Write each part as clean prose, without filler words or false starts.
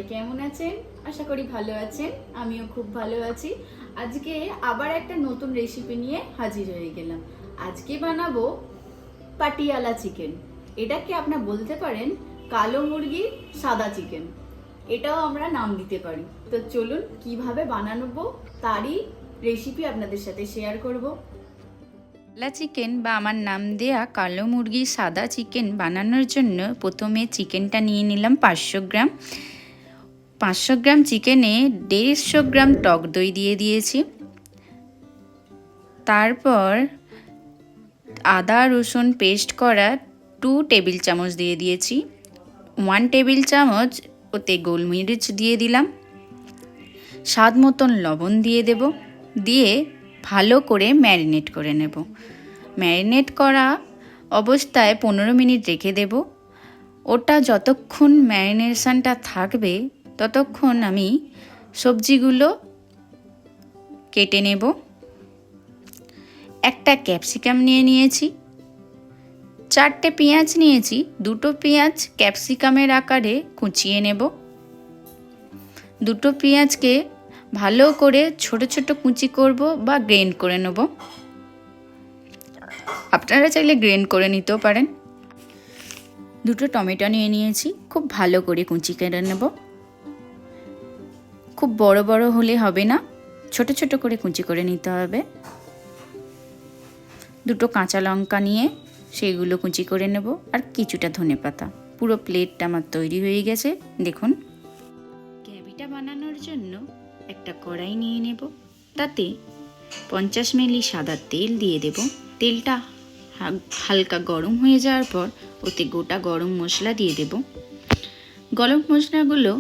সবাই কেমন আছেন? আশা করি ভালো আছেন। আমিও খুব ভালো আছি। আজকে আবার একটা নতুন রেসিপি নিয়ে হাজির হয়ে গেলাম। আজকে বানাবো পাটিয়ালা চিকেন। এটাকে আপনারা বলতে পারেন কালো মুরগির সাদা চিকেন, এটাও আমরা নাম দিতে পারি। তো চলুন কিভাবে বানাবো তারই রেসিপি আপনাদের সাথে শেয়ার করব। পাটিয়ালা চিকেন বা আমার নাম দেয়া কালো মুরগির সাদা চিকেন বানানোর জন্য প্রথমে চিকেনটা নিয়ে নিলাম 500 গ্রাম। 500 গ্রাম চিকেনে 150 গ্রাম টক দই দিয়ে দিয়েছি। তারপর আদা রসুন পেস্ট করা 2 টেবিল চামচ দিয়ে দিয়েছি। 1 টেবিল চামচ ওতে গোলমরিচ দিয়ে দিলাম। স্বাদ মতন লবণ দিয়ে দেব, দিয়ে ভালো করে ম্যারিনেট করে নেব। ম্যারিনেট করা অবস্থায় 15 মিনিট রেখে দেব। ওটা যতক্ষণ ম্যারিনেশনটা থাকবে ততক্ষণ আমি সবজিগুলো কেটে নেব। একটা ক্যাপসিকাম নিয়ে নিয়েছি, 4টে পেঁয়াজ নিয়েছি, 2টো পেঁয়াজ ক্যাপসিকামের আকারে কুচিয়ে নেব। 2টো পেঁয়াজকে ভালো করে ছোট ছোট কুচি করব বা গ্রেন্ড করে নেব। আপনারা চাইলে গ্রেন্ড করে নিতেও পারেন। 2টো টমেটো নিয়ে নিয়েছি, খুব ভালো করে কুচি কেটে নেব। খুব বড় বড় হলে হবে না, ছোট ছোট করে কুচি করে নিতে হবে। 2টো কাঁচা লঙ্কা নিয়ে সেইগুলো কুচি করে নেব, আর কিছুটা ধনেপাতা। পুরো প্লেটটা আমার তৈরি হয়ে গেছে। দেখুন, গ্রেভিটা বানানোর জন্য একটা কড়াই নিয়ে নেব, তাতে 50 মিলি সাদা তেল দিয়ে দেব। তেলটা হালকা গরম হয়ে যাওয়ার পর ওতে গোটা গরম মশলা দিয়ে দেব। গরম মশলাগুলো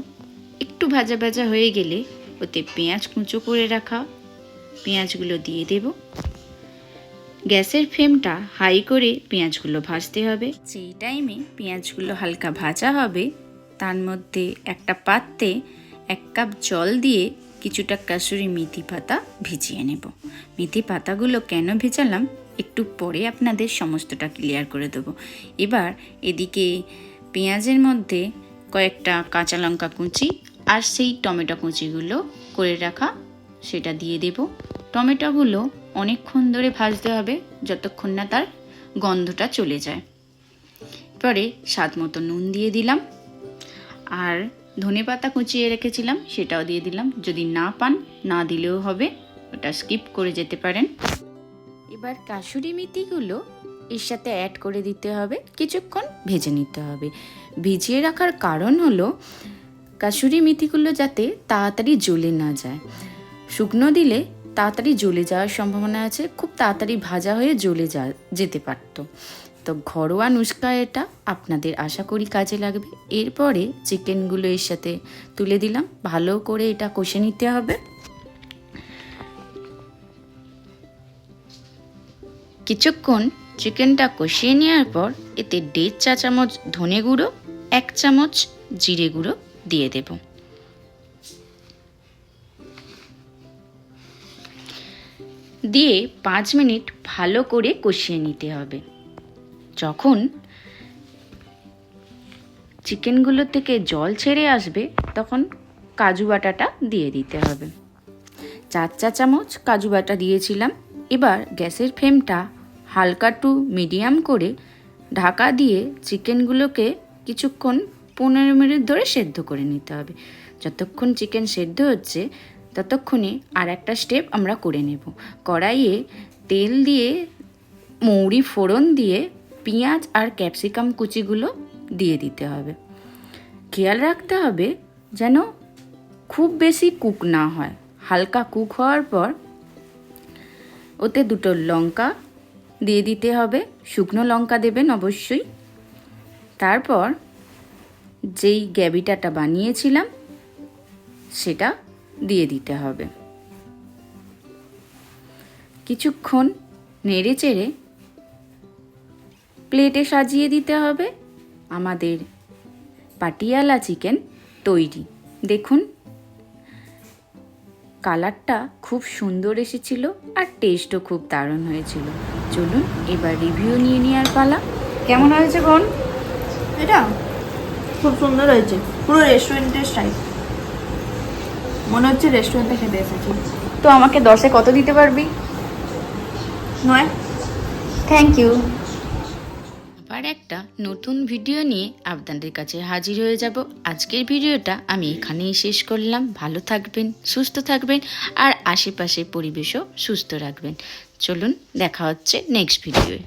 একটু ভাজা ভাজা হয়ে গেলে ওতে পেঁয়াজ কুচো করে রাখা পেঁয়াজগুলো দিয়ে দেব। গ্যাসের ফ্লেমটা হাই করে পেঁয়াজগুলো ভাজতে হবে। সেই টাইমে পেঁয়াজগুলো হালকা ভাজা হবে, তার মধ্যে একটা পাত্রে 1 কাপ জল দিয়ে কিছুটা কাসুরি মেথি পাতা ভিজিয়ে নেব। মেথি পাতাগুলো কেন ভেজালাম একটু পরে আপনাদের সমস্তটা ক্লিয়ার করে দেবো। এবার এদিকে পেঁয়াজের মধ্যে কয়েকটা কাঁচা লঙ্কা কুচি আর সেই টমেটো কুচিগুলো করে রাখা সেটা দিয়ে দেব। টমেটোগুলো অনেকক্ষণ ধরে ভাজতে হবে, যতক্ষণ না তার গন্ধটা চলে যায়। পরে স্বাদ মতো নুন দিয়ে দিলাম, আর ধনেপাতা কুচিয়ে রেখেছিলাম সেটাও দিয়ে দিলাম। যদি না পান না দিলেও হবে, ওটা স্কিপ করে যেতে পারেন। এবার কাসুরি মেথিগুলো এর সাথে অ্যাড করে দিতে হবে, কিছুক্ষণ ভেজে নিতে হবে। ভিজিয়ে রাখার কারণ হলো কাসুরি মেথিগুলো যাতে তাড়াতাড়ি জ্বলে না যায়। শুকনো দিলে তাড়াতাড়ি জ্বলে যাওয়ার সম্ভাবনা আছে, খুব তাড়াতাড়ি ভাজা হয়ে জ্বলে যেতে পারত। তো ঘরোয়া নুস্খা এটা, আপনাদের আশা করি কাজে লাগবে। এরপরে চিকেনগুলো এর সাথে তুলে দিলাম, ভালো করে এটা কষে নিতে হবে। কিছুক্ষণ চিকেনটা কষিয়ে নেওয়ার পর এতে 1.5 চা চামচ ধনে গুঁড়ো, 1 চামচ জিরে গুঁড়ো দিয়ে দেব। দিয়ে 5 মিনিট ভালো করে কষিয়ে নিতে হবে। যখন চিকেনগুলো থেকে জল ছেড়ে আসবে তখন কাজু বাটাটা দিয়ে দিতে হবে। 4 চা চামচ কাজু বাটা দিয়েছিলাম। এবার গ্যাসের ফ্লেমটা হালকা টু মিডিয়াম করে ঢাকা দিয়ে চিকেনগুলোকে কিছুক্ষণ 15 মিনিট ধরে সেদ্ধ করে নিতে হবে। যতক্ষণ চিকেন সেদ্ধ হচ্ছে ততক্ষণে আর একটা স্টেপ আমরা করে নেব। কড়াইয়ে তেল দিয়ে মৌরি ফোড়ন দিয়ে পেঁয়াজ আর ক্যাপসিকাম কুচিগুলো দিয়ে দিতে হবে। খেয়াল রাখতে হবে যেন খুব বেশি কুক না হয়। হালকা কুক হওয়ার পর ওতে 2টো লঙ্কা দিয়ে দিতে হবে, শুকনো লঙ্কা দেবেন অবশ্যই। তারপর যেই গ্রেভিটা বানিয়েছিলাম সেটা দিয়ে দিতে হবে। কিছুক্ষণ নেড়ে চেড়ে প্লেটে সাজিয়ে দিতে হবে। আমাদের পাটিয়ালা চিকেন তৈরি। দেখুন, কালারটা খুব সুন্দর এসেছিল আর টেস্টও খুব দারুণ হয়েছিল। চলুন এবার রিভিউ নিয়ে নেওয়ার পালা। কেমন হয়েছে বোন? এটা খুব সুন্দর হয়েছে, পুরো রেস্টুরেন্টের স্টাইল। মনে হচ্ছে রেস্টুরেন্টে খেতে এসেছি। তো আমাকে 10-এ কত দিতে পারবি? 9। Thank you. আবার একটা নতুন ভিডিও নিয়ে আপনাদের কাছে হাজির হয়ে যাব। আজকের ভিডিওটা আমি এখানেই শেষ করলাম। ভালো থাকবেন, সুস্থ থাকবেন আর আশেপাশের পরিবেশও সুস্থ রাখবেন। চলুন দেখা হচ্ছে নেক্সট ভিডিওয়ে।